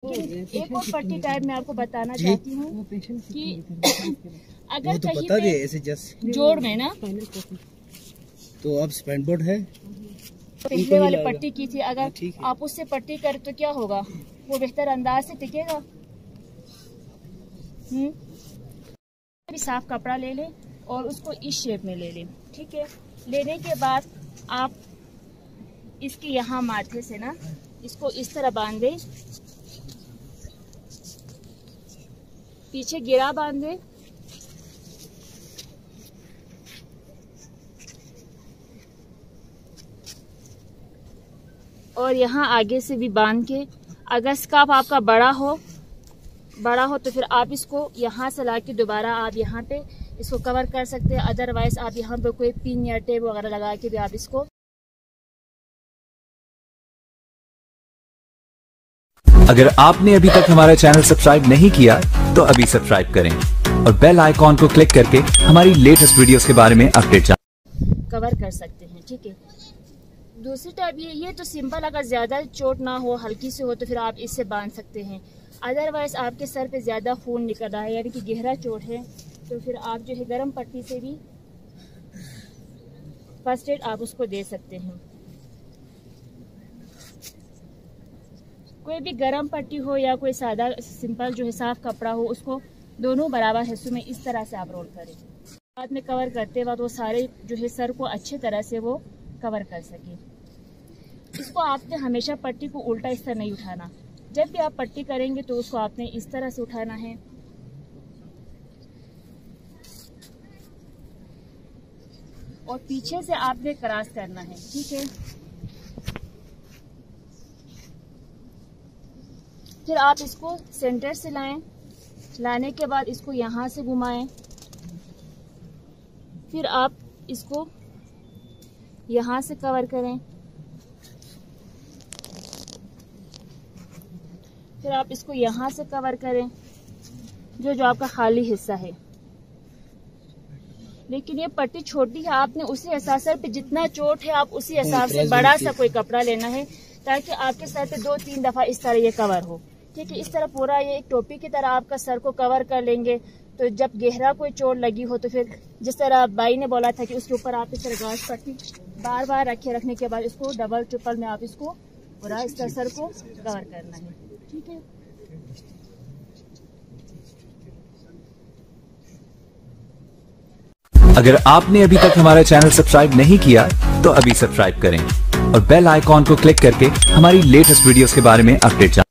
एक और पट्टी टाइप में आपको बताना चाहती हूँ कि अगर तो कहीं बता पे दे ऐसे जस्ट जोड़ में ना तो अब स्पैन बोर्ड है पहले वाली पट्टी की थी, अगर आप उससे पट्टी करें तो क्या होगा, वो बेहतर अंदाज से टिकेगा। अभी साफ कपड़ा ले लें और उसको इस शेप में ले लें। ठीक है, लेने के बाद आप इसके यहाँ माथे से ना इसको इस तरह बांध दें, पीछे गिरा बांध दें और यहाँ आगे से भी बांध के, अगर स्कार्फ आपका बड़ा हो तो फिर आप इसको यहाँ से ला के दोबारा आप यहाँ पे इसको कवर कर सकते हैं। अदरवाइज आप यहाँ पे कोई पिन या टेप वगैरह लगा के भी आप इसको। अगर आपने अभी तक हमारा चैनल सब्सक्राइब नहीं किया तो अभी सब्सक्राइब करें और बेल आइकॉन को क्लिक करके हमारी लेटेस्ट वीडियोस के बारे में अपडेट कवर कर सकते हैं। ठीक है, दूसरी टाइप ये तो सिंपल, अगर ज़्यादा चोट ना हो, हल्की से हो तो फिर आप इससे बांध सकते हैं। अदरवाइज आपके सर पे ज़्यादा खून निकल रहा है यानी कि गहरा चोट है तो फिर आप जो है गर्म पट्टी से भी फर्स्ट एड आप उसको दे सकते हैं। कोई भी गर्म पट्टी हो या कोई सादा सिंपल जो है साफ कपड़ा हो, उसको दोनों बराबर हिस्सों में इस तरह से आप रोल करें। बाद में कवर करते वक्त वो सारे जो है सर को अच्छे तरह से वो कवर कर सके। इसको आपने हमेशा पट्टी को उल्टा इस तरह नहीं उठाना, जब भी आप पट्टी करेंगे तो उसको आपने इस तरह से उठाना है और पीछे से आपने क्रॉस करना है। ठीक है, फिर आप इसको सेंटर से लाएं, लाने के बाद इसको यहाँ से घुमाएं, फिर आप इसको यहाँ से कवर करें, फिर आप इसको यहाँ से कवर करें जो आपका खाली हिस्सा है। लेकिन ये पट्टी छोटी है, आपने उसी हिसाब सर पे जितना चोट है आप उसी हिसाब से बड़ा सा कोई कपड़ा लेना है ताकि आपके सर पे 2-3 दफा इस तरह ये कवर हो। ठीक है, इस तरह पूरा ये एक टोपी की तरह आपका सर को कवर कर लेंगे तो जब गहरा कोई चोट लगी हो तो फिर जिस तरह भाई ने बोला था कि उसके ऊपर आप इस तरह गाज पट्टी बार बार रखने के बाद इसको डबल ट्रिपल में आप इसको पूरा इस तरह सर को कवर करना है। ठीक है, अगर आपने अभी तक हमारा चैनल सब्सक्राइब नहीं किया तो अभी सब्सक्राइब करें और बेल आइकॉन को क्लिक करके हमारी लेटेस्ट वीडियोस के बारे में अपडेट